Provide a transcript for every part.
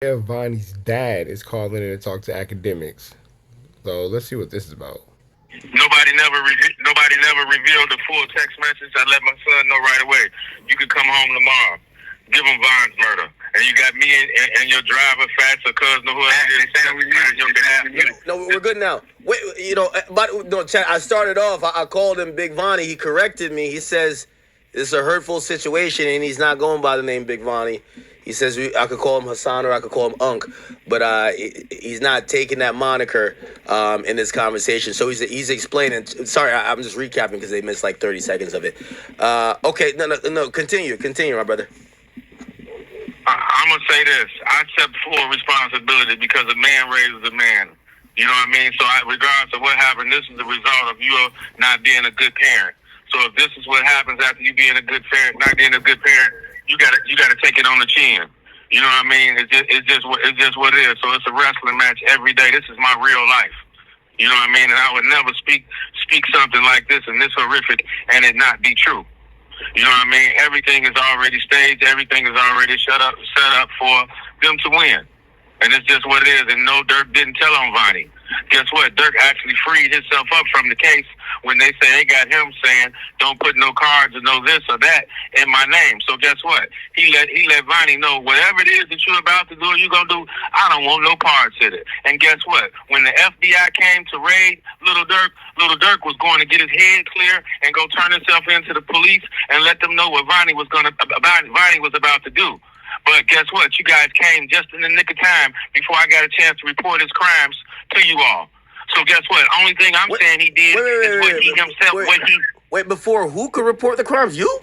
Yeah, Vonnie's dad is calling in to talk to academics. So let's see what this is about. Nobody never revealed the full text message. I let my son know right away. You could come home tomorrow. Give him Von's murder. And you got me and your driver, Fats, or cousin, or whoever it is, saying your behalf. No, we're good now. Wait, but no, Chad, I started off. I called him Big Vonnie. He corrected me. He says it's a hurtful situation, and he's not going by the name Big Vonnie. He says I could call him Hassan or I could call him Unk, but he's not taking that moniker in this conversation. So he's explaining. Sorry, I'm just recapping because they missed like 30 seconds of it. Okay, no, continue, my brother. I'm gonna say this. I accept full responsibility because a man raises a man. You know what I mean? So regardless of what happened, this is the result of you not being a good parent. So if this is what happens after you being a good parent, not being a good parent, you gotta take it on the chin. You know what I mean? It's just what it is. So it's a wrestling match every day. This is my real life. You know what I mean? And I would never speak something like this and this horrific and it not be true. You know what I mean? Everything is already staged. Everything is already set up for them to win. And it's just what it is. And no, Durk didn't tell on Vonnie. Guess what? Durk actually freed himself up from the case when they say they got him saying, don't put no cards or no this or that in my name. So guess what? He let Vonnie know whatever it is that you're about to do, you're going to do, I don't want no parts in it. And guess what? When the FBI came to raid Lil Durk was going to get his head clear and go turn himself into the police and let them know what Vonnie was about to do. But guess what? You guys came just in the nick of time before I got a chance to report his crimes to you all. So guess what? Only thing I'm saying he did is what he himself. Wait, before who could report the crimes? You?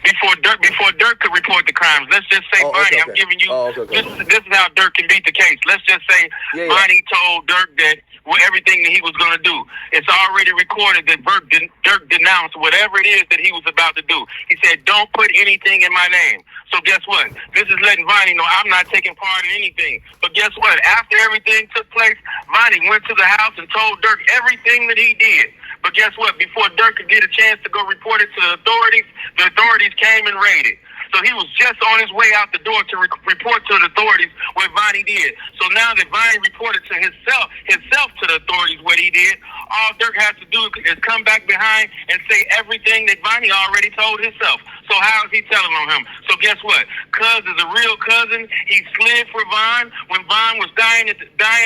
Before Durk could report the crimes, let's just say Vonnie. I'm giving you this is how Durk can beat the case. Let's just say Vonnie told Durk that everything that he was going to do. It's already recorded that Durk denounced whatever it is that he was about to do. He said, "Don't put anything in my name." So guess what? This is letting Vonnie know I'm not taking part in anything. But guess what? After everything took place, Vonnie went to the house and told Durk everything that he did. But guess what? Before Durk could get a chance to go report it to the authorities came and raided. So he was just on his way out the door to report to the authorities what Vonnie did. So now that Vonnie reported to himself to the authorities what he did, all Durk has to do is come back behind and say everything that Vonnie already told himself. So how is he telling on him? So guess what? Cuz is a real cousin. He slid for Von. When Von was dying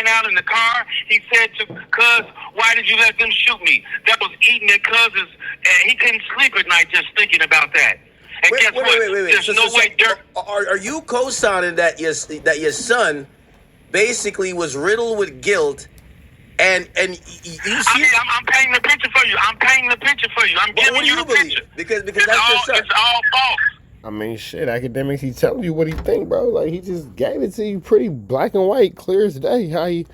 out in the car, he said to Cuz, "Why did you let them shoot me?" That was eating at Cuz's, and he couldn't sleep at night just thinking about that. And guess what? There's no way Durk. Are you co-signing that your son basically was riddled with guilt, and you see? I'm painting the picture for you. I'm giving you the picture. Because that's your son. It's all false. I mean, shit, academics, he telling you what he think, bro. Like, he just gave it to you pretty black and white, clear as day, how he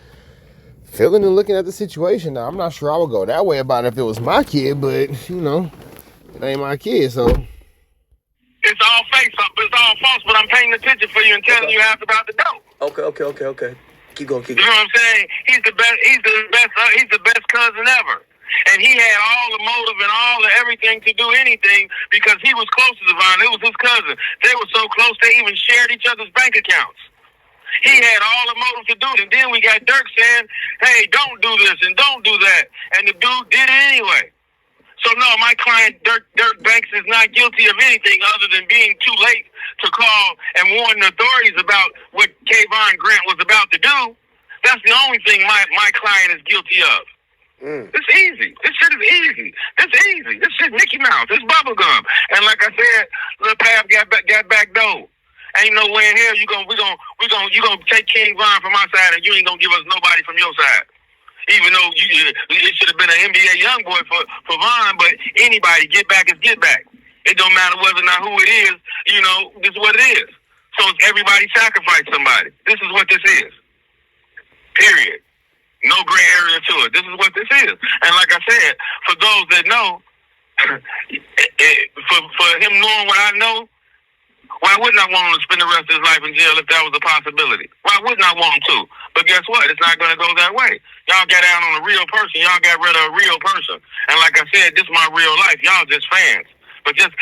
feeling and looking at the situation. Now, I'm not sure I would go that way about it if it was my kid, but, it ain't my kid, so... It's all fake, it's all false, but I'm painting the picture for you and telling you how it's about to go. Okay. Keep going. You know what I'm saying? He's the best cousin ever. And he had all the motive and all the everything to do anything because he was close to Devon. It was his cousin. They were so close they even shared each other's bank accounts. He had all the motive to do it. And then we got Durk saying, "Hey, don't do this and don't do that." And the dude did it anyway. So no, my client Durk Banks is not guilty of anything other than being too late to call and warn the authorities about what Kayvon Grant was about to do. That's the only thing my client is guilty of. It's easy. This shit is easy. It's easy. This shit Mickey Mouse. It's bubblegum. And like I said, Lil Pav got back door. Ain't no way in hell you gonna take King Von from my side and you ain't gonna give us nobody from your side. Even though it should have been an NBA young boy for Von, but anybody get back is get back. It don't matter whether or not who it is. This is what it is. So it's everybody sacrifice somebody. This is what this is. Period. No gray area to it. This is what this is. And like I said, for those that know, for him knowing what I know, why wouldn't I want him to spend the rest of his life in jail if that was a possibility? Why wouldn't I want him to? But guess what? It's not going to go that way. Y'all got down on a real person. Y'all got rid of a real person. And like I said, this is my real life. Y'all just fans. But just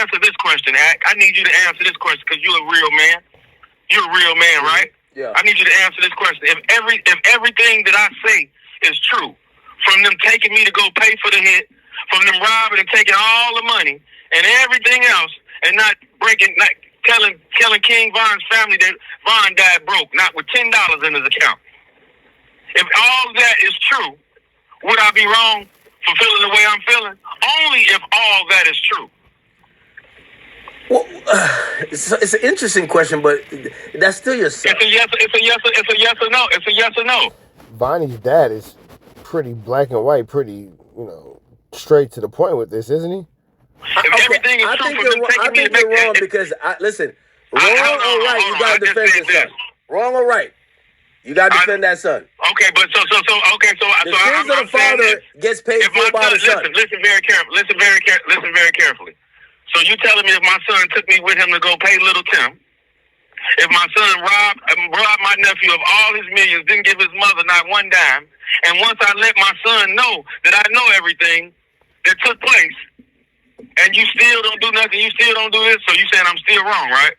answer this question. I need you to answer this question because you're a real man. You're a real man, right? Yeah. I need you to answer this question. If everything that I say is true, from them taking me to go pay for the hit, from them robbing and taking all the money and everything else, and not telling King Von's family that Von died broke, not with $10 in his account. If all that is true, would I be wrong for feeling the way I'm feeling? Only if all that is true. Well, it's an interesting question, but that's still your son. It's a yes or no. It's a yes or no. Vonnie's dad is pretty black and white, pretty, straight to the point with this, isn't he? If everything is I true think from you're them wrong. taking I me to think you're make wrong that. because listen, wrong hold or on, right, hold you on. gotta I just defend said your son. this. Wrong or right, you gotta defend that son. Okay, but so The sins of the father gets paid if my for by the son. listen very carefully. Listen very carefully. So you telling me if my son took me with him to go pay Little Tim, if my son robbed my nephew of all his millions, didn't give his mother not one dime, and once I let my son know that I know everything that took place, and you still don't do nothing, you still don't do this, so you saying I'm still wrong, right?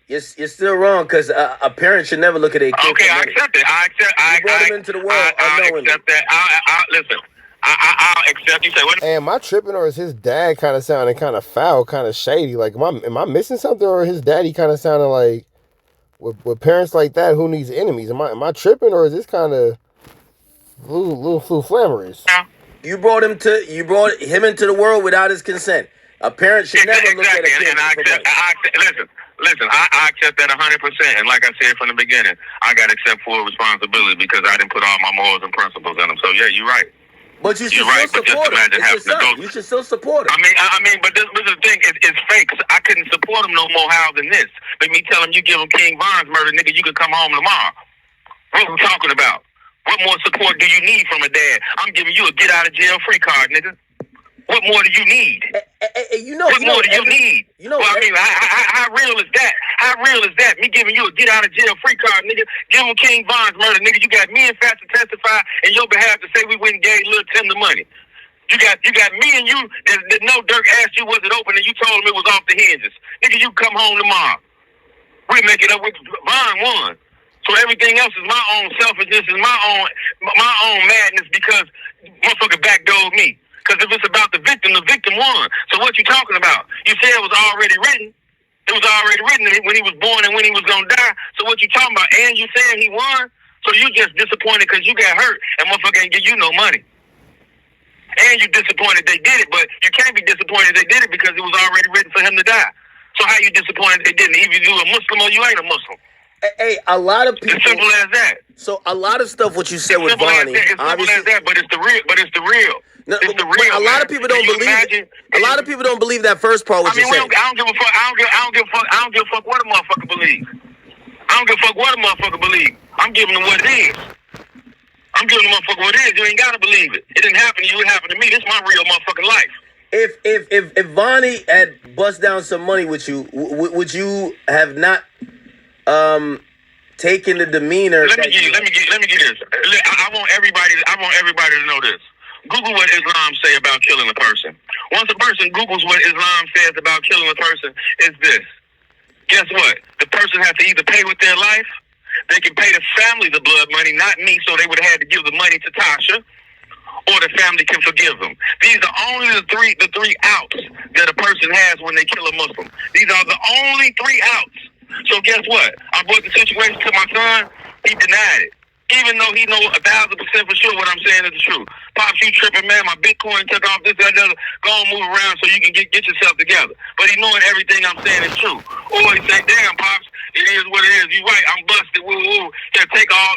You're still wrong because a parent should never look at a kid. Okay, I accept it. You brought him into the world I'll accept that. Listen. I'll accept. You say what? Hey, am I tripping, or is his dad kind of sounding kind of foul, kind of shady? Like, am I missing something, or his daddy kind of sounding like with parents like that, who needs enemies? Am I tripping, or is this kind of little flammerous? You brought him into the world without his consent. A parent should never look at a kid. And I accept that 100%. And like I said from the beginning, I got to accept full responsibility because I didn't put all my morals and principles in them. So yeah, you're right. But you should still support him. It's your son. You should still support him. I mean, but this is the thing. It's fake. I couldn't support him no more how than this. Let me tell him you give him King Von's murder, nigga, you can come home tomorrow. What we talking about? What more support do you need from a dad? I'm giving you a get out of jail free card, nigga. What more do you need? What more do you need? I mean, how real is that? How real is that? Me giving you a get out of jail free card, nigga. Give him King Von's murder, nigga. You got me and Fast to testify in your behalf to say we went and gave Lil Tim the money. You got me and you that no Durk asked you was it open and you told him it was off the hinges. Nigga, you come home tomorrow. We make it up with Von won. So everything else is my own selfishness and my own madness because motherfucker backdoored me. Because if it's about the victim won. So what you talking about? You said it was already written. It was already written when he was born and when he was going to die. So what you talking about? And you saying he won? So you just disappointed because you got hurt and motherfucker ain't give you no money. And you disappointed they did it, but you can't be disappointed they did it because it was already written for him to die. So how you disappointed they didn't? Either you a Muslim or you ain't a Muslim. Hey, a lot of people. It's simple as that. So a lot of stuff what you said with Vonnie, it's simple as that, but it's the real. No, it's the real. A lot of people don't believe. A lot of people don't believe that first part. What you said. I don't give a fuck. I don't give a fuck what a motherfucker believes. I don't give a fuck what a motherfucker believes. I'm giving them what it is. I'm giving the motherfucker what it is. You ain't gotta believe it. It didn't happen to you. It happened to me. This is my real motherfucking life. If Vonnie had bust down some money with you, would you have not taken the demeanor? Let me get this. I want everybody to know this. Google what Islam say about killing a person. Once a person Googles what Islam says about killing a person, it's this. Guess what? The person has to either pay with their life, they can pay the family the blood money, not me, so they would have had to give the money to Tasha, or the family can forgive them. These are only the three outs that a person has when they kill a Muslim. These are the only three outs. So guess what? I brought the situation to my son. He denied it. Even though he know 1,000% for sure what I'm saying is the truth. Pops, you tripping, man. My Bitcoin took off this, that, the other. Go on, move around so you can get yourself together. But he knowing everything I'm saying is true. Or he say, damn, Pops, it is what it is. You right, I'm busted. Woo, woo. Yeah, take all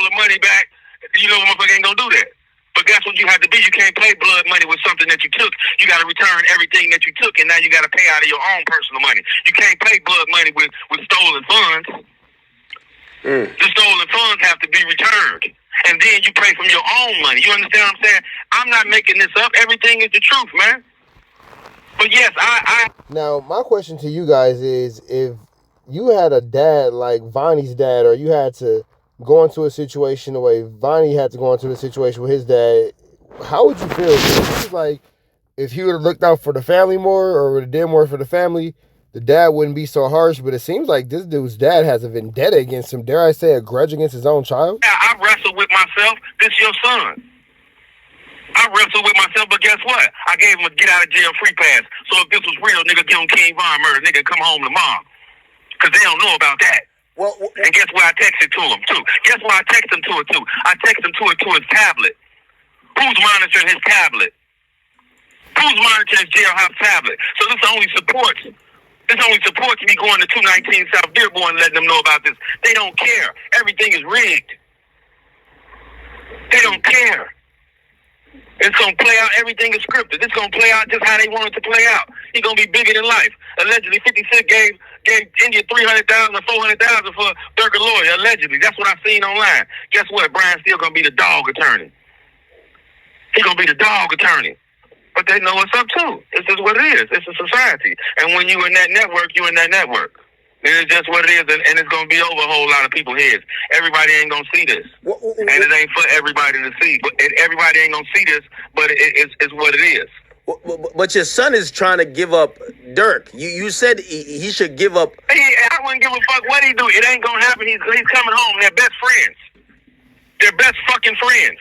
the money back. You know, motherfucker ain't gonna do that. But that's what you have to be. You can't pay blood money with something that you took. You got to return everything that you took, and now you got to pay out of your own personal money. You can't pay blood money with stolen funds. The stolen funds have to be returned, and then you pay from your own money. You understand what I'm saying? I'm not making this up. Everything is the truth, man. But yes, I. Now, my question to you guys is, if you had a dad like Vonnie's dad, or you had to go into a situation the way Vonnie had to go into a situation with his dad, how would you feel? Like, if he would have looked out for the family more, or would have did more for the family, the dad wouldn't be so harsh, but it seems like this dude's dad has a vendetta against him. Dare I say a grudge against his own child? I wrestled with myself. This your son. I wrestled with myself, but guess what? I gave him a get out of jail free pass. So if this was real, nigga, give him King Von murder, nigga, come home tomorrow. Because they don't know about that. Well, and guess where I texted to him, too? Guess where I texted him to it, too? I texted him to his tablet. Who's monitoring his tablet? Who's monitoring his jailhouse tablet? So this only supports me going to 219 South Dearborn and letting them know about this. They don't care. Everything is rigged. They don't care. It's going to play out. Everything is scripted. It's going to play out just how they want it to play out. He's going to be bigger than life. Allegedly, 50 Cent gave India $300,000 or $400,000 for Durk a lawyer. Allegedly. That's what I've seen online. Guess what? Brian's still going to be the dog attorney. He's going to be the dog attorney. But they know what's up, too. This is what it is. It's a society. And when you in that network, you in that network. And it's just what it is, and it's going to be over a whole lot of people's heads. Everybody ain't going to see this. And it ain't for everybody to see. But everybody ain't going to see this, but it's what it is. But your son is trying to give up Durk. You said he should give up. I wouldn't give a fuck what he do. It ain't going to happen. He's coming home. They're best friends. They're best fucking friends.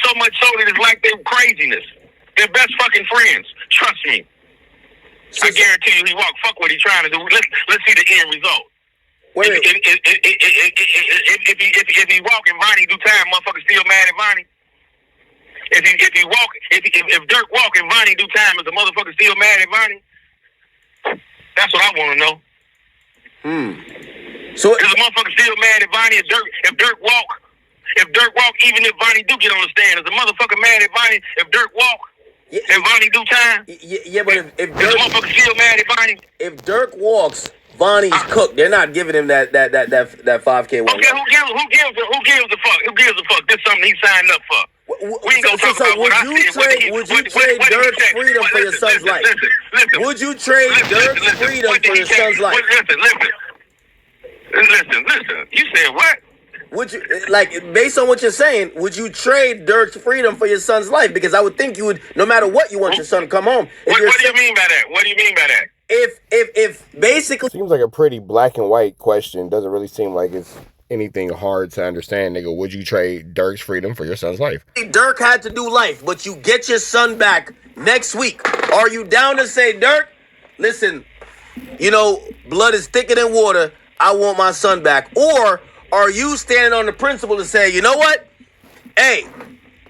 So much so that it's like they're craziness. They're best fucking friends. Trust me. I guarantee you he walk. Fuck what he's trying to do. Let's see the end result. Wait. If he walk and Vonnie do time, motherfucker still mad at Vonnie. If Durk walk and Vonnie do time, is the motherfucker still mad at Vonnie? That's what I want to know. So is the motherfucker still mad at Vonnie? If Durk walk, even if Vonnie do get on the stand, is the motherfucker mad at Vonnie if Durk walk? And Vonnie do time? Yeah, but if the motherfucker still mad at Vonnie? If Durk walks, Vonnie's cooked. They're not giving him that 5K one. Okay, who gives a fuck? Who gives a fuck? This is something he signed up for. We ain't gonna talk about what I said. Would you trade Durk's freedom for your son's life? Would you trade Durk's freedom for your son's life? Listen. You said what? Would you, based on what you're saying, would you trade Durk's freedom for your son's life? Because I would think you would, no matter what, you want your son to come home. What do you mean by that? What do you mean by that? If basically... Seems like a pretty black and white question. Doesn't really seem like it's anything hard to understand, nigga. Would you trade Durk's freedom for your son's life? Durk had to do life, but you get your son back next week. Are you down to say, Durk, listen, blood is thicker than water. I want my son back. Or... are you standing on the principle to say, you know what? Hey,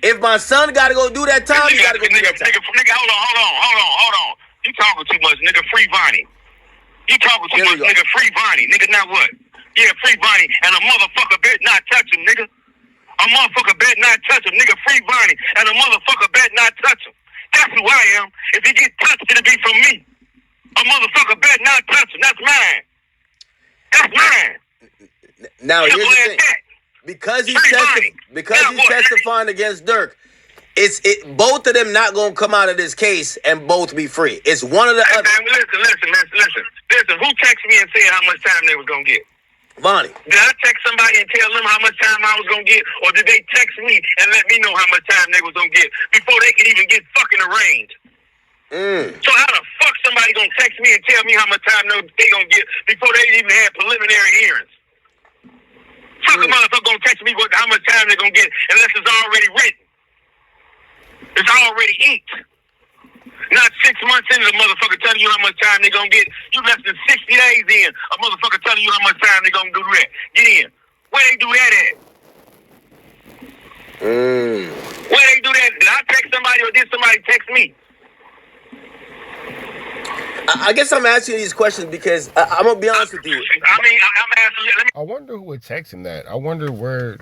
if my son got to go do that time, he got to go do that time. Nigga, hold on. You talking too much, nigga. Free Vonnie. You talking too much, nigga. Free Vonnie. Nigga, now what? Yeah, free Vonnie. And a motherfucker bet not touch him, nigga. A motherfucker bet not touch him, nigga. Free Vonnie. And a motherfucker bet not touch him. That's who I am. If he get touched, it'll be from me. A motherfucker bet not touch him. That's mine. That's mine. Now here's the thing, because he's testifying against Durk, both of them not gonna come out of this case and both be free. It's one of the other. Listen. Who texted me and said how much time they was gonna get? Vonnie. Did I text somebody and tell them how much time I was gonna get, or did they text me and let me know how much time they was gonna get before they could even get fucking arraigned? So how the fuck somebody gonna text me and tell me how much time they gonna get before they even had preliminary hearings? Fuck a motherfucker gonna text me how much time they're gonna get unless it's already written. It's already inked. Not 6 months into the motherfucker telling you how much time they're gonna get. You less than 60 days in, a motherfucker telling you how much time they're gonna do that. Get in. Where they do that at? Where they do that? Did I text somebody or did somebody text me? I guess I'm asking you these questions because I'm gonna be honest with you. I'm asking you. I wonder who would text him that. I wonder where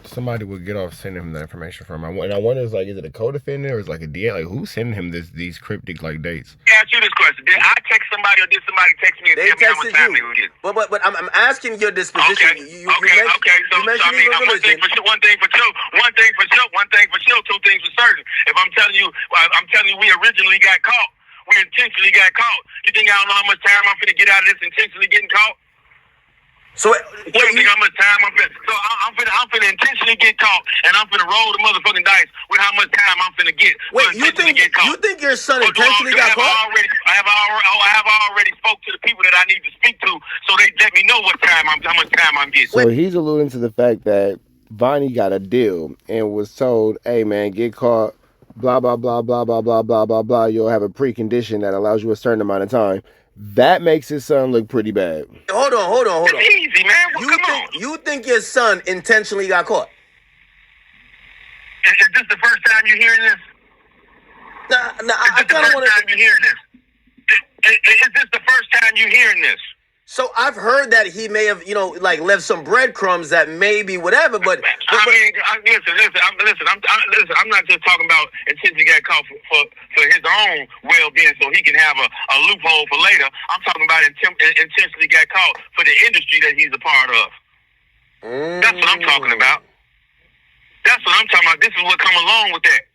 somebody would get off sending him that information from. And I wonder, is it a co-defendant or is it like a DA? Like, who's sending him these cryptic dates? Let me ask you this question: did I text somebody or did somebody text me and tell me how much time they would get? But I'm asking your disposition. Okay. So I mean, one thing for sure, two things for certain. If I'm telling you, we originally got caught. We intentionally got caught. You think I don't know how much time I'm finna get out of this intentionally getting caught? So You think how much time I'm finna intentionally get caught, and I'm finna roll the motherfucking dice with how much time I'm finna get. wait, you think your son intentionally got caught? I have already spoke to the people that I need to speak to, so they let me know how much time I'm getting. So he's alluding to the fact that Vonnie got a deal and was told, "Hey man, get caught, blah blah blah blah blah blah blah blah blah. You'll have a precondition that allows you a certain amount of time." That makes his son look pretty bad. Hold on. It's easy, man. Well, You think your son intentionally got caught? Is this the first time you're hearing this? Nah, I kind of want to. You're hearing this? Is this the first time you're hearing this? So I've heard that he may have, like left some breadcrumbs that maybe whatever, but listen. I'm not just talking about intentionally got caught for his own well-being, so he can have a loophole for later. I'm talking about intentionally got caught for the industry that he's a part of. That's what I'm talking about. That's what I'm talking about. This is what come along with that.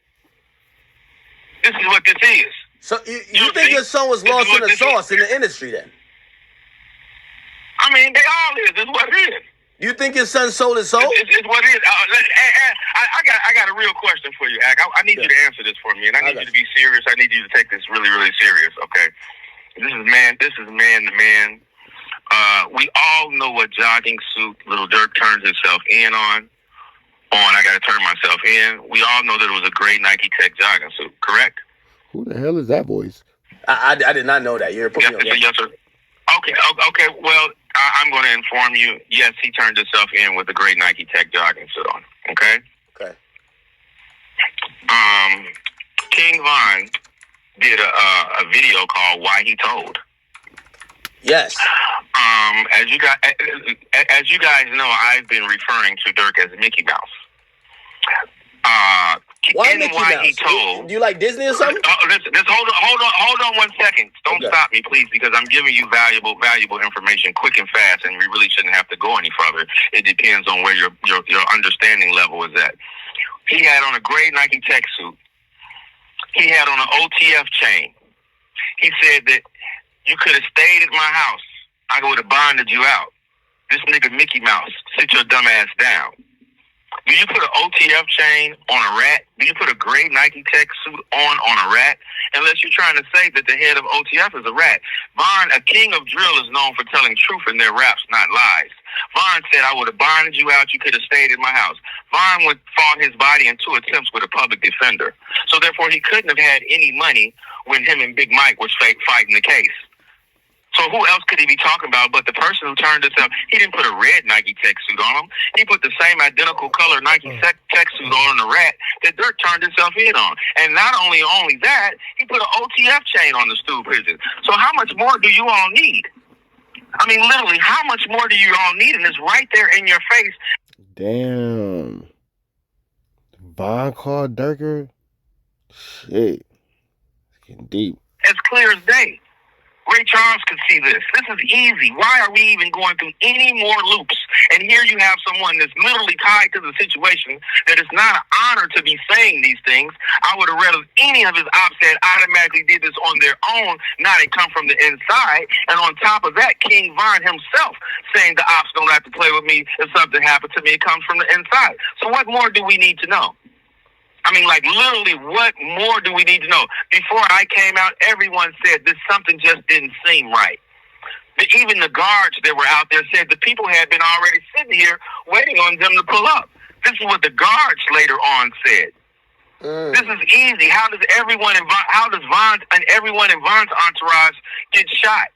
This is what this is. So you think your son was lost in the sauce in the industry then? I mean, they all is. It's what it is. You think your son sold his soul? It's what it is. I got a real question for you, Ak. I need you to answer this for me, and I need you to be serious. I need you to take this really, really serious. Okay. This is man to man. We all know what jogging suit Lil Durk turns himself in on. I got to turn myself in. We all know that it was a gray Nike Tech jogging suit, correct? Who the hell is that voice? I did not know that. You're putting yes, sir. Okay. Well, I'm going to inform you. Yes, he turned himself in with a gray Nike Tech jogging suit on. Okay. Okay. King Von did a video called "Why He Told." Yes. As you guys know, I've been referring to Durk as Mickey Mouse. Why Mickey Mouse? He told, do you like Disney or something? Listen, hold on 1 second. Don't stop me, please, because I'm giving you valuable information quick and fast, and we really shouldn't have to go any further. It depends on where your understanding level is at. He had on a gray Nike Tech suit. He had on an OTF chain. He said that you could have stayed at my house. I would have bonded you out. This nigga Mickey Mouse, sit your dumb ass down. Do you put an OTF chain on a rat? Do you put a gray Nike Tech suit on a rat? Unless you're trying to say that the head of OTF is a rat. Von, a king of drill, is known for telling truth in their raps, not lies. Von said, I would have bonded you out. You could have stayed in my house. Von fought his body in 2 attempts with a public defender. So therefore, he couldn't have had any money when him and Big Mike was fighting the case. So who else could he be talking about but the person who turned himself? He didn't put a red Nike Tech suit on him. He put the same identical color Nike Tech suit on the rat that Durk turned himself in on. And not only that, he put an OTF chain on the stool pigeon. So how much more do you all need? I mean, literally, how much more do you all need? And it's right there in your face. Damn. Von called Durker? Shit. It's getting deep. As clear as day. Ray Charles could see this. This is easy. Why are we even going through any more loops? And here you have someone that's literally tied to the situation that it's not an honor to be saying these things. I would have rather any of his ops that automatically did this on their own, not it come from the inside. And on top of that, King Von himself saying the ops don't have to play with me. If something happened to me, it comes from the inside. So what more do we need to know? I mean, like, literally, what more do we need to know? Before I came out, everyone said this something just didn't seem right. Even the guards that were out there said the people had been already sitting here waiting on them to pull up. This is what the guards later on said. This is easy. How does everyone in Von's entourage get shot?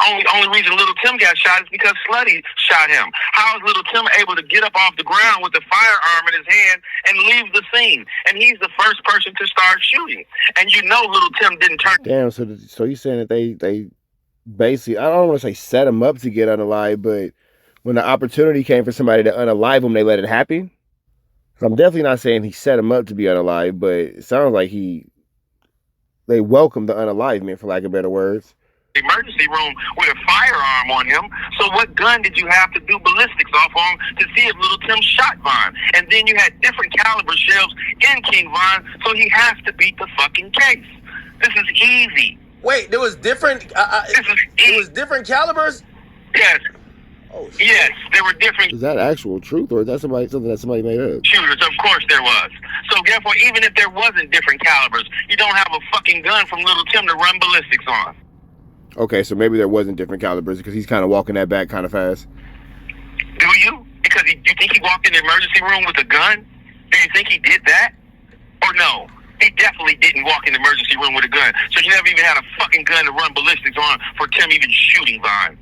Only reason Little Tim got shot is because Slutty shot him. How is Little Tim able to get up off the ground with the firearm in his hand and leave the scene? And he's the first person to start shooting. And you know Little Tim didn't turn... Damn, so you're saying that they basically, I don't want to say set him up to get unalive, but when the opportunity came for somebody to unalive him, they let it happen? I'm definitely not saying he set him up to be unalive, but it sounds like they welcomed the unalivement, for lack of better words. Emergency room with a firearm on him. So what gun did you have to do ballistics off on to see if Little Tim shot Von? And then you had different caliber shells in King Von, so he has to beat the fucking case. This is easy. Wait, there was different. It was different calibers. Yes. Oh, shit. Yes, there were different Is that actual truth, or is that something that somebody made up? shooters. Of course there was. So therefore, even if there wasn't different calibers, you don't have a fucking gun from Little Tim to run ballistics on. Okay, so maybe there wasn't different calibers because he's kind of walking that back kind of fast. Do you? Because you think he walked in the emergency room with a gun? Do you think he did that? Or no? He definitely didn't walk in the emergency room with a gun. So you never even had a fucking gun to run ballistics on for Tim even shooting Von.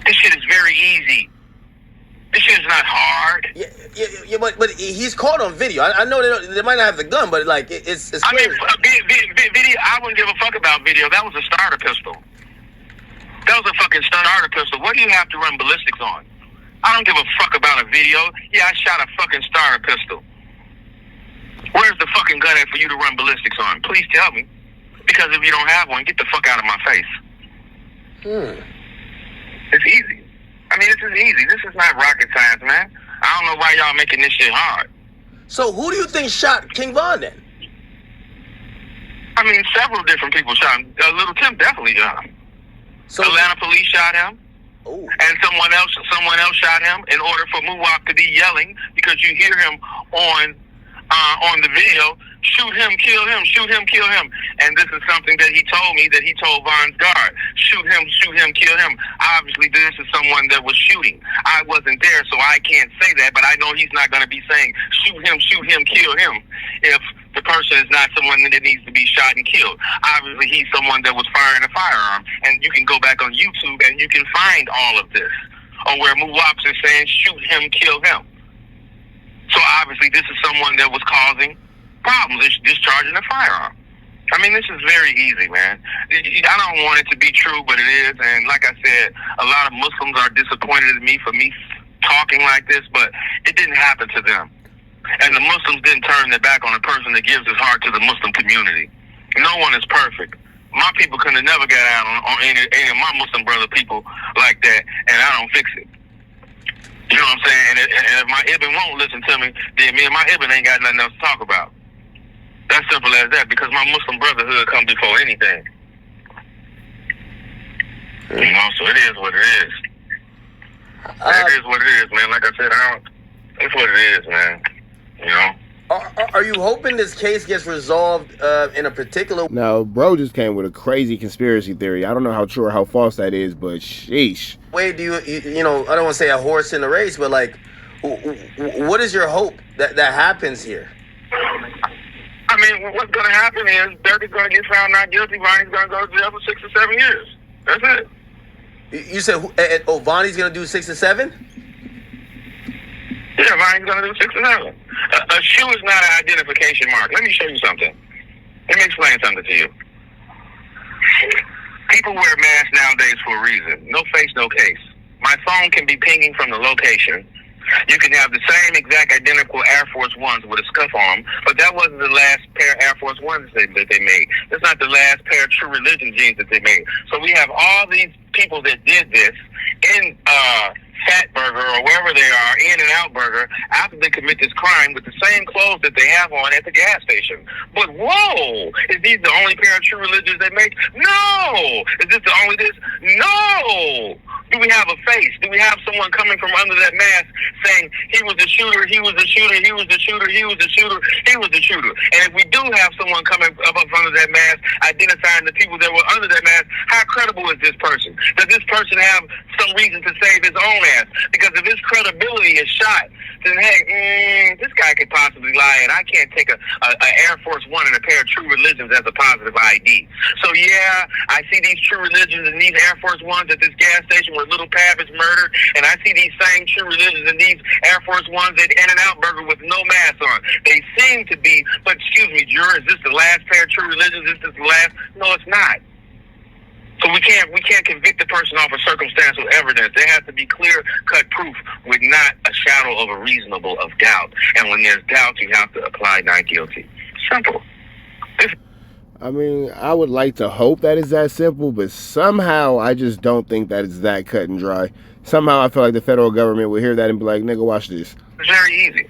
This shit is very easy. This shit is not hard. Yeah, but he's caught on video. I know they might not have the gun, but like it's I mean, clear. video. I wouldn't give a fuck about video. That was a starter pistol. That was a fucking starter pistol. What do you have to run ballistics on? I don't give a fuck about a video. Yeah, I shot a fucking starter pistol. Where's the fucking gun at for you to run ballistics on? Please tell me. Because if you don't have one, get the fuck out of my face. It's easy. I mean, this is easy. This is not rocket science, man. I don't know why y'all making this shit hard. So who do you think shot King Von then? I mean, several different people shot him. Little Tim definitely shot him. So Atlanta police shot him. oh, And someone else shot him in order for Muwak to be yelling because you hear him on the video, shoot him, kill him, shoot him, kill him. And this is something that he told me, that he told Von's guard, shoot him, kill him. Obviously, this is someone that was shooting. I wasn't there, so I can't say that, but I know he's not going to be saying, shoot him, kill him, if the person is not someone that needs to be shot and killed. Obviously, he's someone that was firing a firearm, and you can go back on YouTube and you can find all of this, or where Muwak is saying, shoot him, kill him. So obviously, this is someone that was causing problems, discharging a firearm. I mean, this is very easy, man. I don't want it to be true, but it is. And like I said, a lot of Muslims are disappointed in me for me talking like this, but it didn't happen to them. And the Muslims didn't turn their back on a person that gives his heart to the Muslim community. No one is perfect. My people could have never got out on any of my Muslim brother people like that, and I don't fix it. You know what I'm saying? And if my Ibn won't listen to me, then me and my Ibn ain't got nothing else to talk about. That's simple as that, because my Muslim brotherhood comes before anything. You know, so it is what it is. It is what it is, man. Like I said, it's what it is, man. You know? Are you hoping this case gets resolved in a particular? Now, bro just came with a crazy conspiracy theory. I don't know how true or how false that is, but sheesh. way do you know, I don't want to say a horse in the race, but like, what is your hope that happens here? I mean, what's going to happen is Durk is going to get found not guilty. Vonnie's going to go to jail for 6 or 7 years. That's it. You said, Vonnie's going to do 6 or 7? Yeah, Vonnie's going to do 6 or 7. A shoe is not an identification mark. Let me show you something. Let me explain something to you. People wear masks nowadays for a reason. No face, no case. My phone can be pinging from the location. You can have the same exact identical Air Force Ones with a scuff on them, but that wasn't the last pair of Air Force Ones that they made. That's not the last pair of True Religion jeans that they made. So we have all these people that did this in Fat Burger or wherever they are, In and Out Burger, after they commit this crime with the same clothes that they have on at the gas station. But whoa, is these the only pair of True Religions they make? No! Is this the only this? No! Do we have a face? Do we have someone coming from under that mask saying he was the shooter, he was the shooter, he was the shooter, he was the shooter, he was the shooter? And if we do have someone coming up under that mask, identifying the people that were under that mask, how credible is this person? Does this person have some reason to save his own ass? Because if his credibility is shot, then hey, this guy could possibly lie, and I can't take a Air Force One and a pair of True Religions as a positive ID. So yeah, I see these True Religions and these Air Force Ones at this gas station where Little Pab is murdered, and I see these same True Religions and these Air Force Ones at In and Out Burger with no mask on. They seem to be, but excuse me, juror, is this the last pair of True Religions? Is this the last? No, it's not. So we can't convict the person off of circumstantial evidence. There has to be clear-cut proof with not a shadow of a reasonable of doubt. And when there's doubt, you have to apply not guilty. Simple. I mean, I would like to hope that it's that simple, but somehow I just don't think that it's that cut and dry. Somehow I feel like the federal government would hear that and be like, nigga, watch this. It's very easy.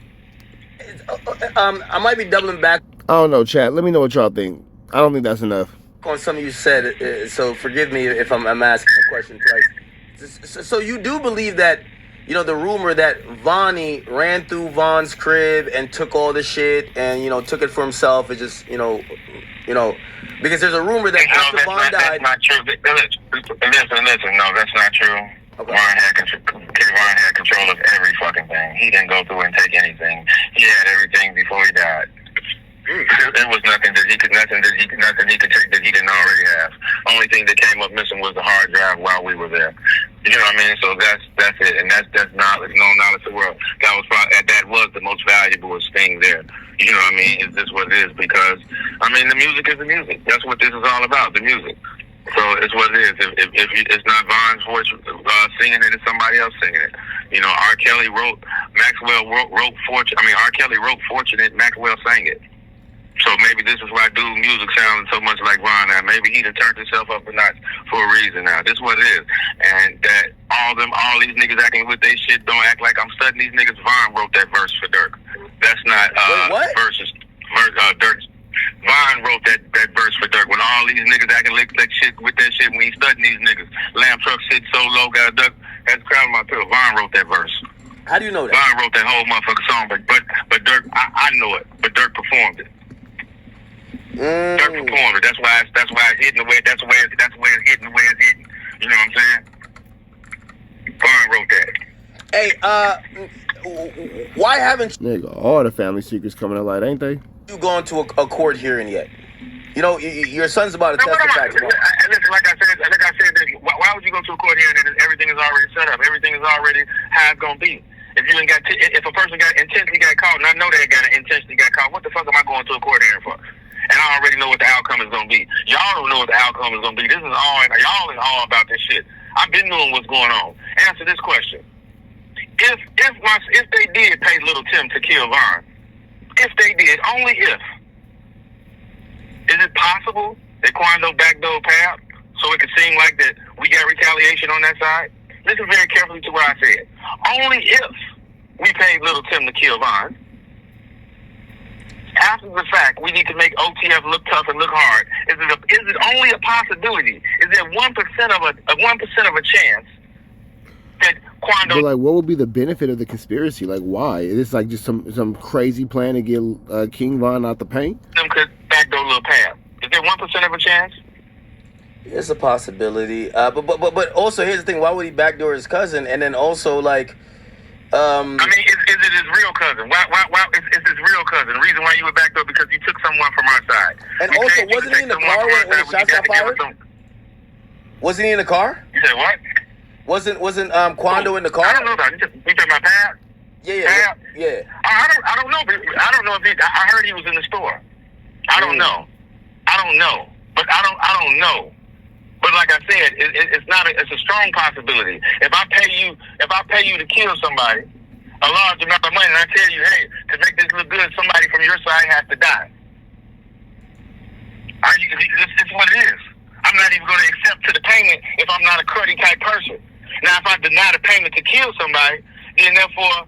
I might be doubling back I don't know, chat. Let me know what y'all think. I don't think that's enough. on something you said, so forgive me if I'm asking the question twice. So you do believe that, you know, the rumor that Vonnie ran through Von's crib and took all the shit and, you know, took it for himself is just, you know, because there's a rumor that after Von died. That's not true. Listen. No, that's not true. Okay. Von had control of every fucking thing. He didn't go through and take anything. He had everything before he died. There was nothing he could take that he didn't already have. Only thing that came up missing was the hard drive while we were there. You know what I mean? So that's it, and that's knowledge, no knowledge of the world. That was the most valuable thing there. You know what I mean? Is this what it is? Because I mean, the music is the music. That's what this is all about, the music. So it's what it is. If it's not Von's voice singing it, it's somebody else singing it. You know, R. Kelly wrote Fortunate. R. Kelly wrote Fortunate. Maxwell sang it. So maybe this is why dude music sounds so much like Von now. Maybe he done turned himself up a notch for a reason now. This is what it is. And that all these niggas acting with their shit, don't act like I'm studying these niggas. Von wrote that verse for Durk. That's not Durk. Von wrote that verse for Durk. When all these niggas acting like shit with that shit, when he studying these niggas. Lamb truck sit so low, got a duck. That's crown of my pillow. Von wrote that verse. How do you know that? Von wrote that whole motherfucking song, but Durk, I know it. But Durk performed it. Durk performed it. That's why it's hitting the way. That's why it's hitting the way it's hitting. You know what I'm saying? Von wrote that. Hey, why haven't Nigga, all the family secrets coming to light, ain't they? you gone to a court hearing yet? You know, your son's about to testify tomorrow. Listen, like I said, why would you go to a court hearing and everything is already set up? Everything is already how it's gonna be. If a person got intentionally got caught, and I know they intentionally got caught, what the fuck am I going to a court hearing for? And I already know what the outcome is going to be. Y'all don't know what the outcome is going to be. This is y'all is all about this shit. I've been knowing what's going on. Answer this question. If they did pay Little Tim to kill Von, if they did, only if, is it possible that Quando backdoored Pap so it could seem like that we got retaliation on that side? Listen very carefully to what I said. Only if we paid Little Tim to kill Von. After the fact, we need to make OTF look tough and look hard. Is it only a possibility? Is there 1% of a chance that Quando? But like, what would be the benefit of the conspiracy? Like, why? Is this like just some crazy plan to get King Von out the paint? Them could backdoor Lil Pap. Is there 1% of a chance? It's a possibility. But also, here's the thing: why would he backdoor his cousin? And then also, like, I mean, is it his real cousin? Why it's his real cousin? The reason why you were backdoor because you took someone from our side. And also, wasn't he in the car when the shots got fired? Wasn't he in the car? You said what? Wasn't Quando in the car? I don't know that. You talking about Pap? Yeah. I don't know. I don't know if I heard he was in the store. I don't know. But I don't know. But like I said, it's a strong possibility. If I pay you to kill somebody, a large amount of money, and I tell you, hey, to make this look good, somebody from your side has to die. It's what it is. I'm not even going to accept to the payment if I'm not a cruddy type person. Now, if I deny the payment to kill somebody, then therefore,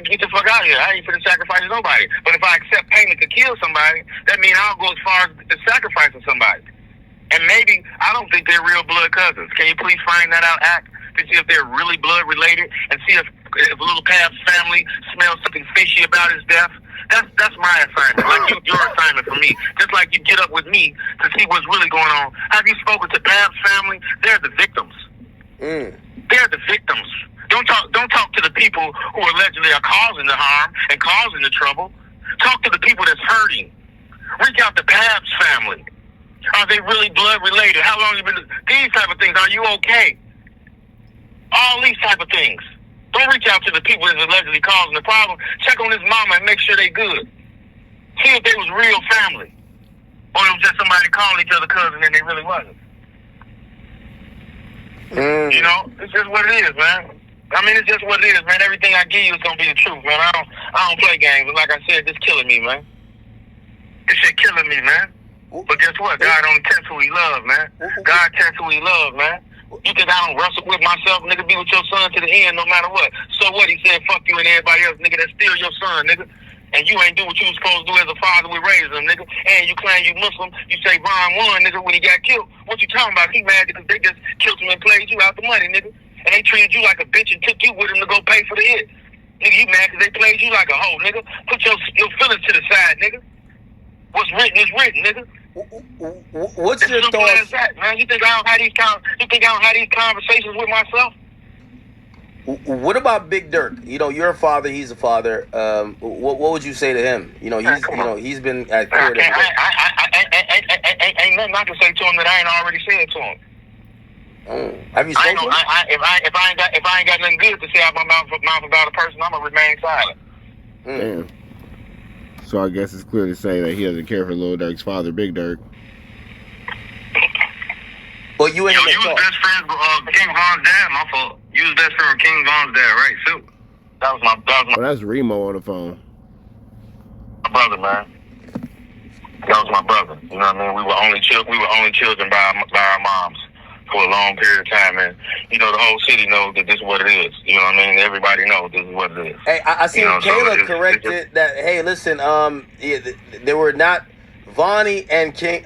get the fuck out of here. I ain't finna sacrifice nobody. But if I accept payment to kill somebody, that means I'll go as far as sacrificing somebody. And maybe, I don't think they're real blood cousins. Can you please find that out, Act, to see if they're really blood related and see if Little Pap's family smells something fishy about his death? That's my assignment. Like your assignment for me. Just like you get up with me to see what's really going on. Have you spoken to Pap's family? They're the victims. They're the victims. Don't talk to the people who allegedly are causing the harm and causing the trouble. Talk to the people that's hurting. Reach out to Pap's family. Are they really blood related? How long have you been? These type of things. Are you okay? All these type of things. Don't reach out to the people that's allegedly causing the problem. Check on his mama and make sure they good. See if they was real family. Or it was just somebody calling each other cousin and they really wasn't. You know, it's just what it is, man. I mean, it's just what it is, man. Everything I give you is gonna be the truth, man. I don't play games, but like I said, this killing me, man. This shit killing me, man. But guess what? God only tests who he loves, man. God tests who he loves, man. You think I don't wrestle with myself, nigga? Be with your son to the end, no matter what. So what? He said, fuck you and everybody else, nigga. That's still your son, nigga. And you ain't do what you was supposed to do as a father. We raised him, nigga. And you claim you Muslim. You say Von won, nigga, when he got killed. What you talking about? He mad because they just killed him and played you out the money, nigga. and they treated you like a bitch and took you with them to go pay for the hit. Nigga, you mad because they played you like a hoe, nigga. Put your feelings to the side, nigga. What's written is written, nigga. What's it's your simple thoughts? As that, man. You think I don't have these conversations with myself? What about Big Durk? You know, you're a father. He's a father. What would you say to him? You know, he's been at court. Ain't nothing I can say to him that I ain't already said to him. Have you spoken to him? If I ain't got nothing good to say out my mouth about a person, I'm gonna remain silent. Damn. So I guess it's clear to say that he doesn't care for Lil Durk's father, Big Durk. Well, you and him you was best friends with King Von's dad. My fault. You was best friend with King Von's dad, right? So that was my. Oh, that's Remo on the phone. My brother, man. That was my brother. You know what I mean? We were only children by our moms for a long period of time, and you know the whole city knows that this is what it is. You know what I mean? Everybody knows this is what it is. Hey, I see Kayla corrected that. Hey, listen, they were not Vonnie and King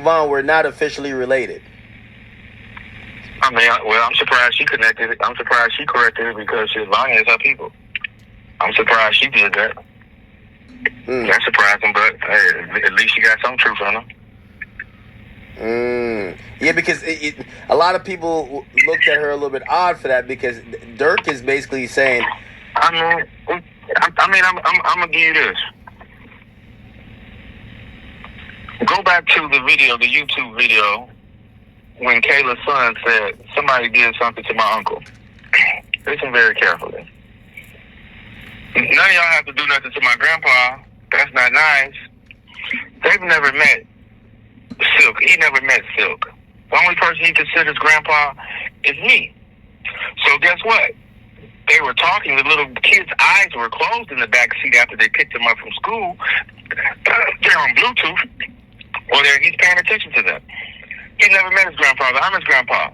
Von were not officially related. I mean, I'm surprised she connected it. I'm surprised she corrected it because Vonnie is her people. I'm surprised she did that. That's surprising, but hey, at least she got some truth on her. Yeah, because a lot of people looked at her a little bit odd for that because Durk is basically saying. I'm gonna give you this. Go back to the video, the YouTube video, when Kayla's son said somebody did something to my uncle. Listen very carefully. None of y'all have to do nothing to my grandpa. That's not nice. They've never met Silk. He never met Silk. The only person he considers grandpa is me. So guess what? They were talking. The little kid's eyes were closed in the back seat after they picked him up from school. They're on Bluetooth. Well, he's paying attention to them. He never met his grandfather. I'm his grandpa.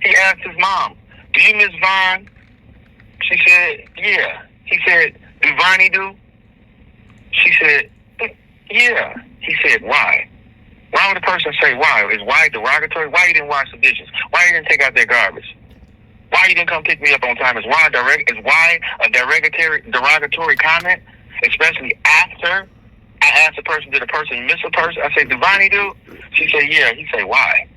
He asked his mom, "Do you miss Von?" She said, "Yeah." He said, "Do Vonnie do?" She said, "Yeah." He said, "Why?" Why would a person say why? Is why derogatory? Why you didn't wash the dishes? Why you didn't take out their garbage? Why you didn't come pick me up on time? Is why a derogatory comment? Especially after I asked the person, did a person miss a person? I said, "Do Vonnie do?" She said, "Yeah." He said, "Why?"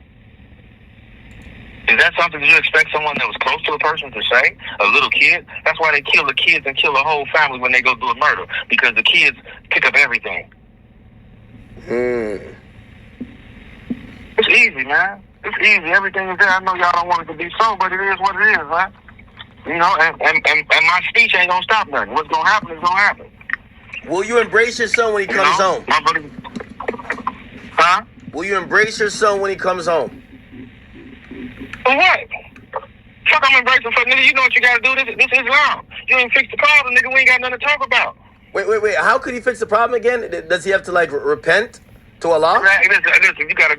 Is that something you expect someone that was close to a person to say? A little kid? That's why they kill the kids and kill the whole family when they go do a murder. Because the kids pick up everything. It's easy, man. It's easy. Everything is there. I know y'all don't want it to be so, but it is what it is, man. You know, and my speech ain't gonna stop nothing. What's gonna happen is gonna happen. Will you embrace your son when he comes home? My buddy. Huh? Will you embrace your son when he comes home? For what? Fuck, I'm embracing for nigga. You know what you gotta do. This is Islam. You ain't fix the problem, nigga. We ain't got nothing to talk about. Wait. How could he fix the problem again? Does he have to like repent to Allah? Listen, you gotta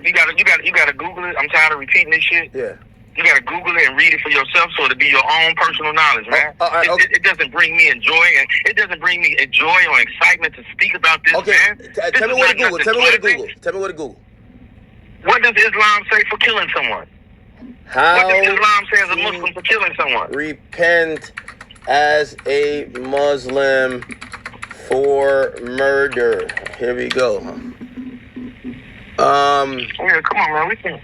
Google it. I'm tired of repeating this shit. Yeah. You gotta Google it and read it for yourself, so it'll be your own personal knowledge, man. Okay. It doesn't bring me joy or excitement to speak about this, man. Tell me what to Google. Tell me what to Google. What does Islam say for killing someone? How what does Islam say as a Muslim for killing someone? Repent as a Muslim for murder. Here we go. Yeah, come on, man. We can.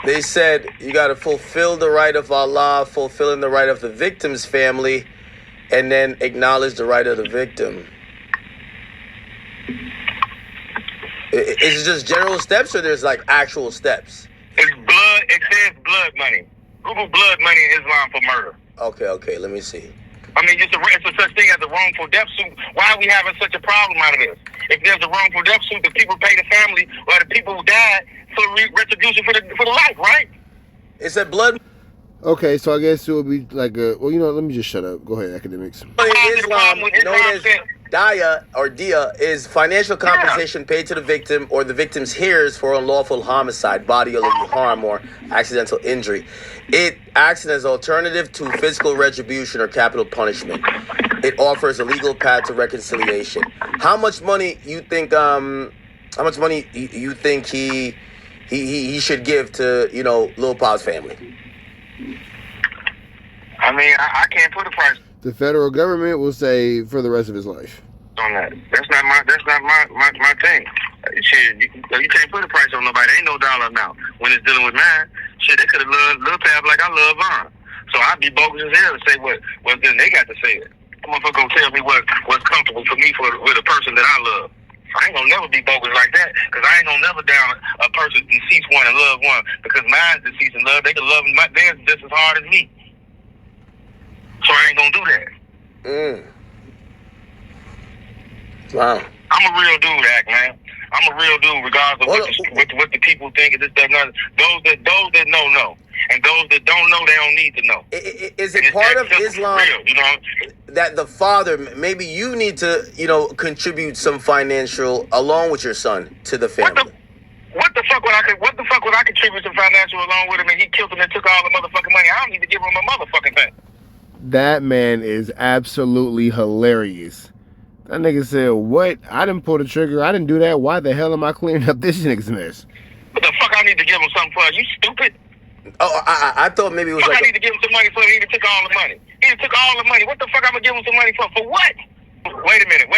They said you got to fulfill the right of Allah, fulfilling the right of the victim's family, and then acknowledge the right of the victim. Is it just general steps, or there's like actual steps? It's blood. It says blood money. Google blood money in Islam for murder. Okay. Let me see. I mean, it's a such thing as a wrongful death suit. Why are we having such a problem out of this? If there's a wrongful death suit, the people pay the family or the people who died for retribution for the life, right? It's a blood. Okay, so I guess it would be like a. Well, let me just shut up. Go ahead, Akademiks. Islam, known as Daya or Dia, is financial compensation paid to the victim or the victim's heirs for unlawful homicide, bodily harm, or accidental injury. It acts as an alternative to physical retribution or capital punishment. It offers a legal path to reconciliation. How much money you think? How much money you think he should give to Lil Pop's family? I mean, I can't put a price The federal government will say for the rest of his life. on that. That's not my thing. Shit, you can't put a price on nobody. Ain't no dollar amount. When it's dealing with mine, shit, they could have loved Lil Tab like I love Von. So I'd be bogus as hell to say what then they got to say it. Motherfucker gonna tell me what's comfortable for me with a person that I love. I ain't gonna never be bogus like that, because I ain't gonna never down a person deceased one and love one, because mine's deceased and love, they can love theirs just as hard as me. So I ain't gonna do that. Wow. I'm a real dude, man. I'm a real dude, regardless of what the people think of this, that, and other. Those that know. And those that don't know, they don't need to know. Is it part of Islam real, you know? that the father, maybe you need to, contribute some financial along with your son to the family? What the fuck would I contribute some financial along with him, and he killed him and took all the motherfucking money? I don't need to give him a motherfucking thing. That man is absolutely hilarious. That nigga said, what? I didn't pull the trigger. I didn't do that. Why the hell am I cleaning up this nigga's mess? What the fuck I need to give him something for? You stupid? Oh, I thought maybe it was I need to give him some money for. He took all the money. He took all the money. What the fuck I'm gonna give him some money for? For what? Wait a minute.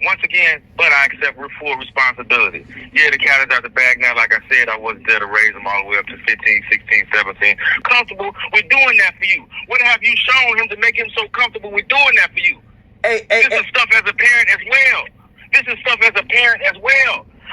Once again, but I accept full responsibility. Yeah, the cat is out the bag now. Like I said, I wasn't there to raise him all the way up to 15, 16, 17. Comfortable with doing that for you. What have you shown him to make him so comfortable with doing that for you? This is stuff as a parent as well.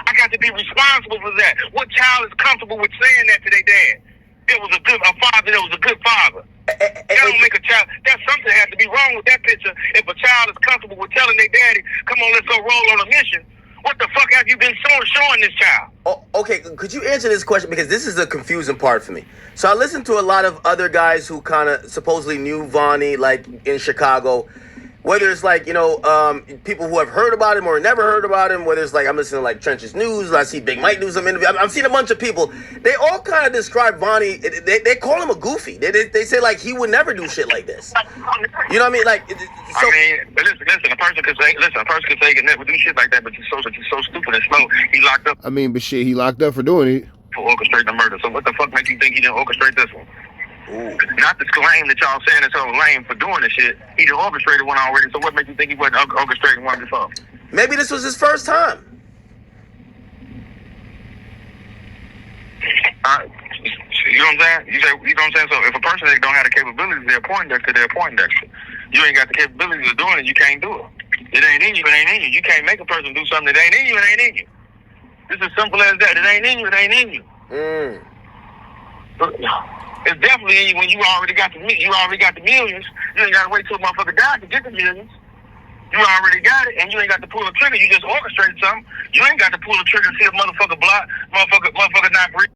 I got to be responsible for that. What child is comfortable with saying that to their dad? It was a father that was a good father. That don't make a child. There's something has to be wrong with that picture. If a child is comfortable with telling their daddy, come on, let's go roll on a mission, what the fuck have you been showing this child? Oh, okay, could you answer this question? Because this is the confusing part for me. So I listened to a lot of other guys who kind of supposedly knew Vonnie, like in Chicago. Whether it's like, people who have heard about him or never heard about him, whether it's like I'm listening to like Trench's News, I see Big Mike do some interview. I've seen a bunch of people. They all kind of describe Vonnie. They call him a goofy. They say like he would never do shit like this. You know what I mean? Like, but listen. A person could say he can never do shit like that, but he's so stupid and slow. He locked up. I mean, but shit, he locked up for doing it. For orchestrating the murder. So what the fuck makes you think he didn't orchestrate this one? Ooh. Not the claim that y'all saying it's so lame for doing this shit. He done orchestrated one already, so what makes you think he wasn't orchestrating one before? Maybe this was his first time. You know what I'm saying? You know what I'm saying? So if a person don't have the capabilities, they're Poindexter, they're Poindexter. You ain't got the capabilities of doing it, you can't do it. It ain't in you, it ain't in you. You can't make a person do something that ain't in you, it ain't in you. It's as simple as that. It ain't in you, it ain't in you. It's definitely in you when you already got the millions. You ain't gotta wait till a motherfucker dies to get the millions. You already got it, and you ain't got to pull the trigger. You just orchestrated something. You ain't got to pull the trigger and see a motherfucker block, motherfucker not breathe.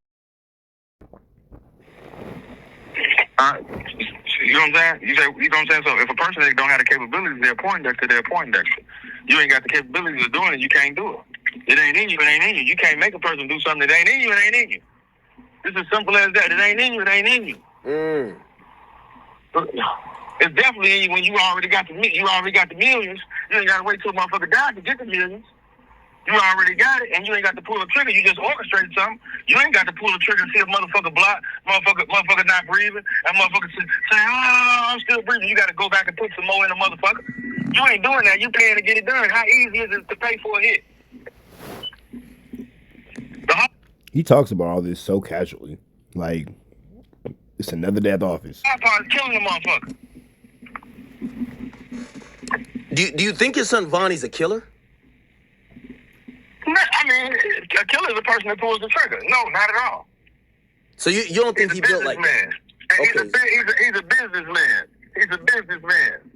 You know what I'm saying? You know what I'm saying? So if a person that don't have the capabilities, they're Poindexter, they're Poindexter. You ain't got the capabilities of doing it, you can't do it. It ain't in you, it ain't in you. You can't make a person do something that ain't in you, it ain't in you. It's as simple as that. It ain't in you, it ain't in you. It's definitely in you when you already got the millions. You ain't gotta wait till a motherfucker dies to get the millions. You already got it, and you ain't got to pull the trigger. You just orchestrated something. You ain't got to pull the trigger and see a motherfucker block, motherfucker not breathing, and motherfucker say, oh, I'm still breathing. You got to go back and put some more in the motherfucker. You ain't doing that. You paying to get it done. How easy is it to pay for a hit? He talks about all this so casually. Like, it's another day at the office. I'm killing the motherfucker. Do you think your son Vonnie's a killer? I mean, a killer is a person that pulls the trigger. No, not at all. So you don't think he built like that? Okay. He's a businessman. He's a businessman.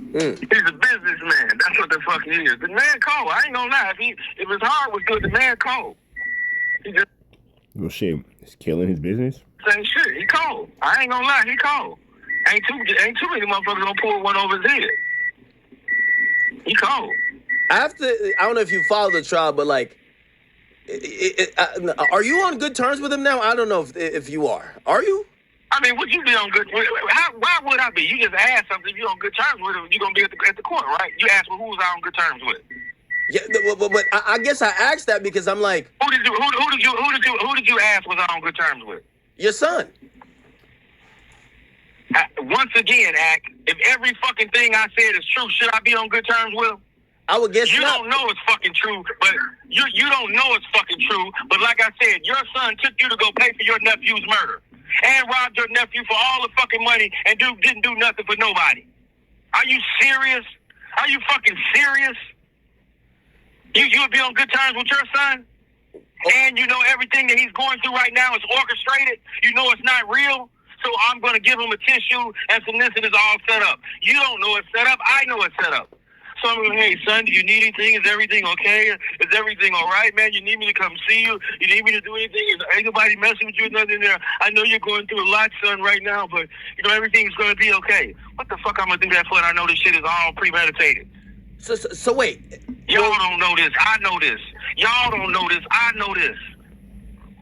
He's a businessman. That's what the fuck he is. The man cold. I ain't gonna lie. If his heart was good, the man cold. He just well, shit, it's killing his business. Same shit. He cold. I ain't gonna lie. He cold. Ain't too many motherfuckers gonna pull one over his head. He cold. I don't know if you follow the trial, but like, are you on good terms with him now? I don't know if you are. Are you? I mean, would you be on good? Why would I be? You just asked something. If you're on good terms with him, you're gonna be at the court, right? You asked, well, who was I on good terms with? Yeah, but I guess I asked that because I'm like, who did you ask was I on good terms with? Your son. Once again, Act, if every fucking thing I said is true, should I be on good terms with him? I would guess you not. don't know it's fucking true, but you don't know it's fucking true. But like I said, your son took you to go pay for your nephew's murder and robbed your nephew for all the fucking money and didn't do nothing for nobody. Are you serious? Are you fucking serious? You would be on good terms with your son? And you know everything that he's going through right now is orchestrated? You know it's not real? So I'm going to give him a tissue and some this and it's all set up. You don't know it's set up. I know it's set up. So I'm going, hey, son, do you need anything? Is everything okay? Is everything all right, man? You need me to come see you? You need me to do anything? Is anybody messing with you or nothing there? I know you're going through a lot, son, right now, but, you know, everything's going to be okay. What the fuck I'm going to do that for? And I know this shit is all premeditated. So wait. Y'all don't know this. I know this. Y'all don't know this. I know this.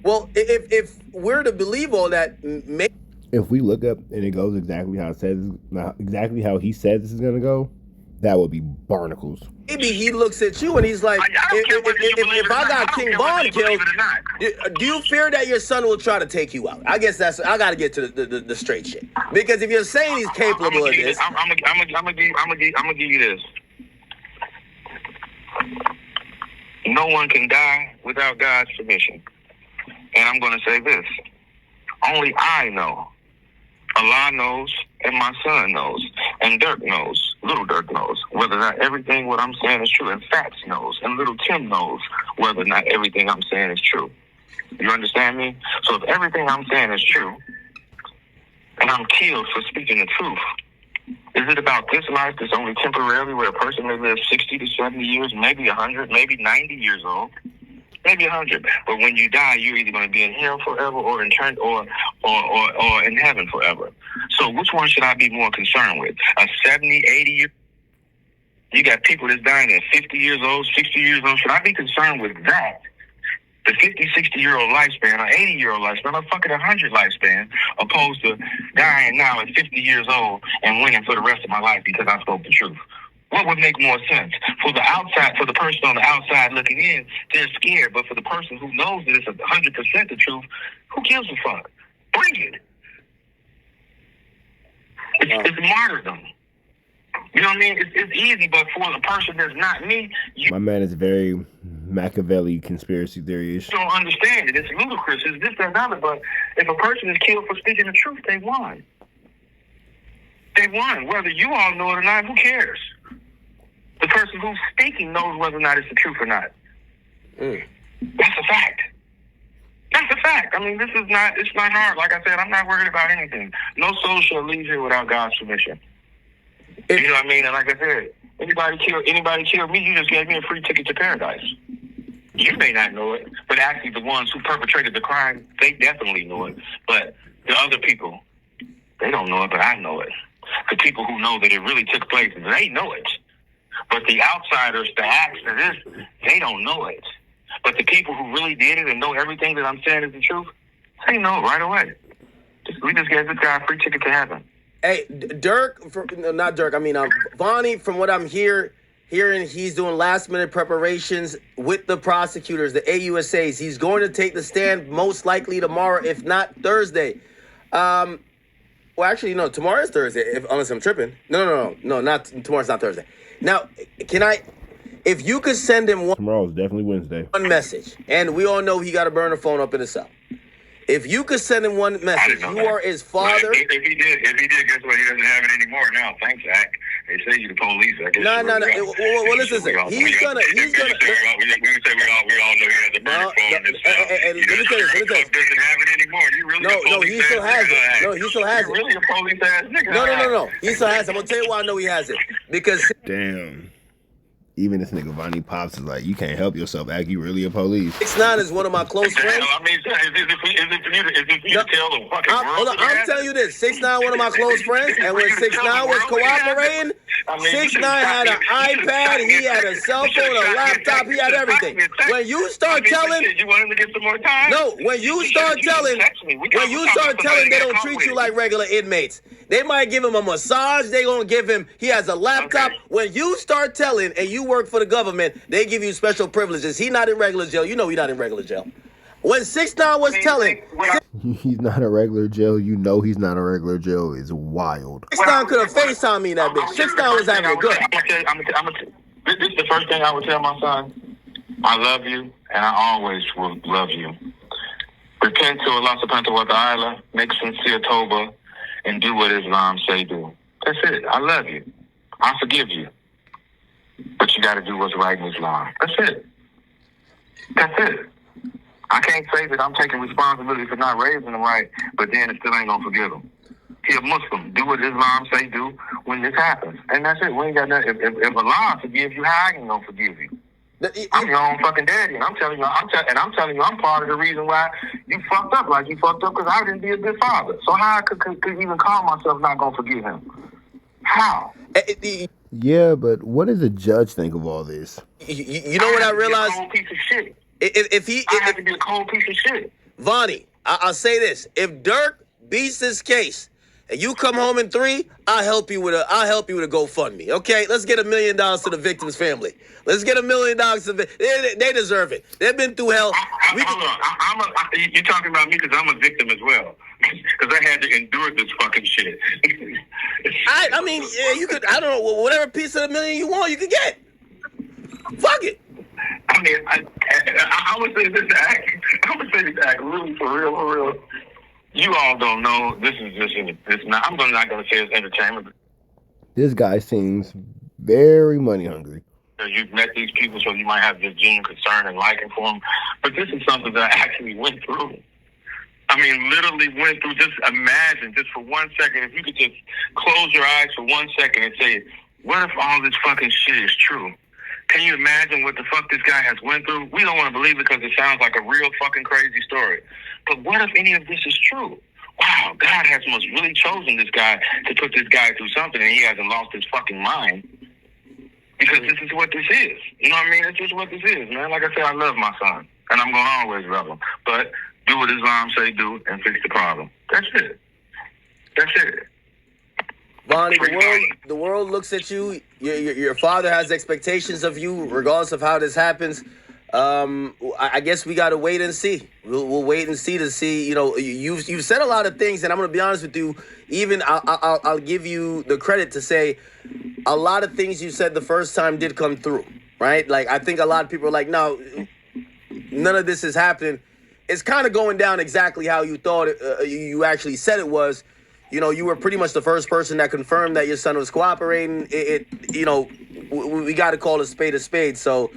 Well, if we're to believe all that, if we look up and it goes exactly how it says, exactly how he says this is gonna go, that would be barnacles. Maybe he looks at you and he's like, if I got King Von killed, do you fear that your son will try to take you out? I guess I got to get to the straight shit. Because if you're saying he's capable of this, I'm gonna give you this. No one can die without God's permission. And I'm going to say this. Only I know. Allah knows, and my son knows, and Durk knows, little Durk knows, whether or not everything what I'm saying is true, and Fats knows, and little Tim knows whether or not everything I'm saying is true. You understand me? So if everything I'm saying is true, and I'm killed for speaking the truth, is it about this life that's only temporarily where a person may live 60 to 70 years, maybe 100, maybe 90 years old? Maybe 100, but when you die, you're either going to be in hell forever, or in heaven forever. So, which one should I be more concerned with? A 70, 80 year? You got people that's dying at 50 years old, 60 years old. Should I be concerned with that? The 50, 60-year-old lifespan, or 80-year-old lifespan, or fucking 100 lifespan, opposed to dying now at 50 years old and winning for the rest of my life because I spoke the truth? What would make more sense? For the outside, for the person on the outside looking in, they're scared. But for the person who knows that it's 100% the truth, who gives a fuck? Bring it. It's martyrdom. You know what I mean? It's easy, but for the person that's not me, my man is very Machiavelli conspiracy theory-ish. You don't understand it. It's ludicrous. It's this, that, and other. But if a person is killed for speaking the truth, they won. They won. Whether you all know it or not, who cares? The person who's speaking knows whether or not it's the truth or not. That's a fact. That's a fact. I mean, it's not hard. Like I said, I'm not worried about anything. No soul shall leave here without God's permission. You know what I mean? And like I said, anybody killed me, you just gave me a free ticket to paradise. You may not know it, but actually the ones who perpetrated the crime, they definitely know it. But the other people, they don't know it, but I know it. The people who know that it really took place, they know it. But the outsiders, the acts of this, they don't know it. But the people who really did it and know everything that I'm saying is the truth, they know it right away. We just gave this guy a free ticket to heaven. Hey, not Durk, I mean, Vonnie, from what I'm hearing, he's doing last-minute preparations with the prosecutors, the AUSAs. He's going to take the stand most likely tomorrow, if not Thursday. Well, actually, no, tomorrow is Thursday, unless I'm tripping. No, not tomorrow's not Thursday. Now, if you could send him tomorrow's definitely Wednesday. One message, and we all know he got to burn the phone up in his cell. If you could send him one message, you are his father. If he did, guess what? He doesn't have it anymore now. Thanks, Zach. They say you the police. I guess no. Well, listen. He's gonna. We can say we all know he has a burner phone in his cell. Let me tell you. Doesn't have it anymore. You really no, he still has it. No, he still has it. You're really a police ass nigga. No. He still has it. I'm gonna tell you why I know he has it. Because damn. Even this nigga Vonnie Pops is like, you can't help yourself, Act. You really a police. 6ix9ine is one of my close friends. I mean, is it for you to tell the fucking world? I'm telling you this. 6ix9ine, one of my close friends, and when 6ix9ine was cooperating, 6ix9ine had an iPad, he had a cell phone, a laptop, he had everything. When you start telling, you want him to get some more time? No, when you start telling, they don't treat you like regular inmates. They might give him a massage. They gonna give him. He has a laptop. Okay. When you start telling, and you work for the government, they give you special privileges. He not in regular jail. You know he not in regular jail. When 6ix9ine was telling. He's not a regular Jill. You know he's not a regular Jill. It's wild. Six-Down could have FaceTime me that bitch. Six-Down was having it good. This is the first thing I would tell my son. I love you, and I always will love you. Repent to Allah subhanahu wa ta'ala, make sincere tawbah, and do what Islam say do. That's it. I love you. I forgive you. But you got to do what's right in Islam. That's it. That's it. I can't say that I'm taking responsibility for not raising him right, but then it still ain't going to forgive him. He a Muslim. Do what Islam say do when this happens. And that's it. We ain't got nothing. If Allah forgives you, how I ain't going to forgive you? I'm your own fucking daddy, and I'm telling you, I'm part of the reason why you fucked up like you fucked up, because I didn't be a good father. So how I could even call myself not gonna forgive him? How? Yeah, but what does the judge think of all this? You know what I realized? A cold piece of shit. I have to be a cold piece of shit. Vonnie, I'll say this: if Durk beats this case and you come home in 3, I'll help you with a GoFundMe. Okay, let's get $1 million to the victim's family. Let's get $1 million to they deserve it. They've been through hell. You're talking about me because I'm a victim as well. Because I had to endure this fucking shit. I mean, yeah, you could. I don't know, whatever piece of $1 million you want, you could get. Fuck it. I mean, I would say this act really for real. You all don't know. This is just not. I'm not going to say it's entertainment. This guy seems very money hungry. You've met these people, so you might have this genuine concern and liking for them. But this is something that I actually went through. I mean, literally went through. Just imagine, just for 1 second, if you could just close your eyes for 1 second and say, what if all this fucking shit is true? Can you imagine what the fuck this guy has went through? We don't want to believe it because it sounds like a real fucking crazy story. But what if any of this is true? Wow, God has most really chosen this guy to put this guy through something, and he hasn't lost his fucking mind. Because this is what this is. You know what I mean? It's just what this is, man. Like I said, I love my son. And I'm going to always love him. But do what Islam say do and fix the problem. That's it. That's it. Vonnie, the world looks at you. Your father has expectations of you, regardless of how this happens. I guess we got to wait and see. We'll wait and see to see. You know, you've said a lot of things, and I'm going to be honest with you. Even I'll give you the credit to say a lot of things you said the first time did come through, right? Like, I think a lot of people are like, no, none of this is happening. It's kind of going down exactly how you thought you actually said it was. You know, you were pretty much the first person that confirmed that your son was cooperating. You know, we got to call a spade. So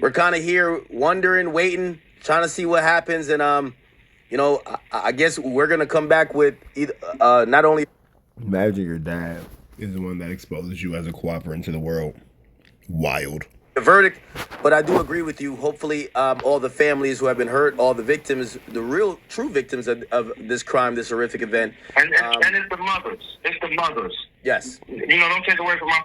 we're kind of here wondering, waiting, trying to see what happens. And, you know, I guess we're going to come back with either, not only. Imagine your dad is the one that exposes you as a cooperant to the world. Wild. The verdict, but I do agree with you. Hopefully, all the families who have been hurt, all the victims, the real, true victims of this crime, this horrific event. And it's the mothers. It's the mothers. Yes. You know, don't take away from my.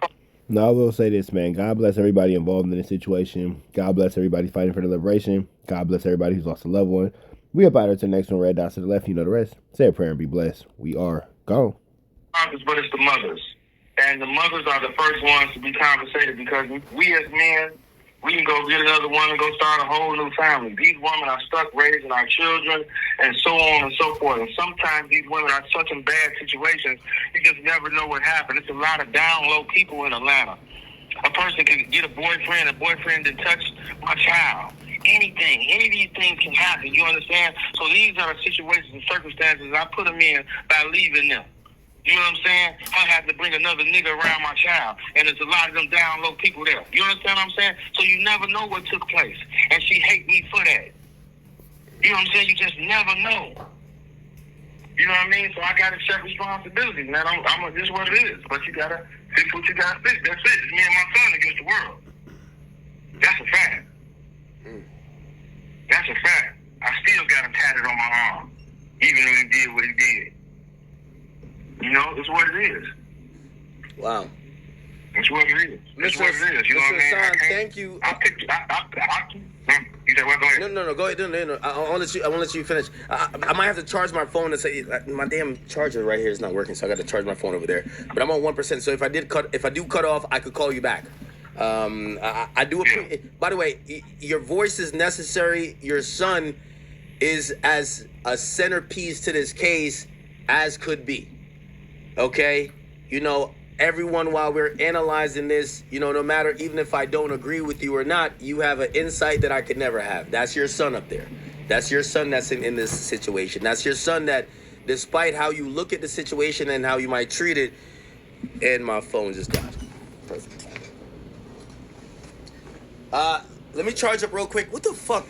No, I will say this, man. God bless everybody involved in this situation. God bless everybody fighting for the liberation. God bless everybody who's lost a loved one. We up out here to the next one. Red dots to the left. You know the rest. Say a prayer and be blessed. We are gone. But it's the mothers. And the mothers are the first ones to be compensated, because we as men, we can go get another one and go start a whole new family. These women are stuck raising our children and so on and so forth. And sometimes these women are such in bad situations, you just never know what happened. It's a lot of down low people in Atlanta. A person can get a boyfriend that touch my child. Anything, any of these things can happen, you understand? So these are the situations and circumstances I put them in by leaving them. You know what I'm saying? I had to bring another nigga around my child. And there's a lot of them down low people there. You understand what I'm saying? So you never know what took place. And she hate me for that. You know what I'm saying? You just never know. You know what I mean? So I got to accept responsibility, man. This is what it is. But you got to fix what you got to fix. That's it. It's me and my son against the world. That's a fact. That's a fact. I still got him tatted on my arm. Even when he did what he did. You know, it's what it is. Wow. It's what it is. It's what it is. You know what I mean? Hassan, thank you. You said what? Go ahead. No, go ahead. No. I won't let you finish. I might have to charge my phone and say my damn charger right here is not working, so I got to charge my phone over there. But I'm on 1%, so if I do cut off, I could call you back. I do appreciate. By the way, your voice is necessary. Your son is as a centerpiece to this case as could be. Okay? You know, everyone, while we're analyzing this, you know, no matter, even if I don't agree with you or not, you have an insight that I could never have. That's your son up there. That's your son that's in this situation. That's your son that, despite how you look at the situation and how you might treat it, and my phone just died. Perfect. Let me charge up real quick. What the fuck?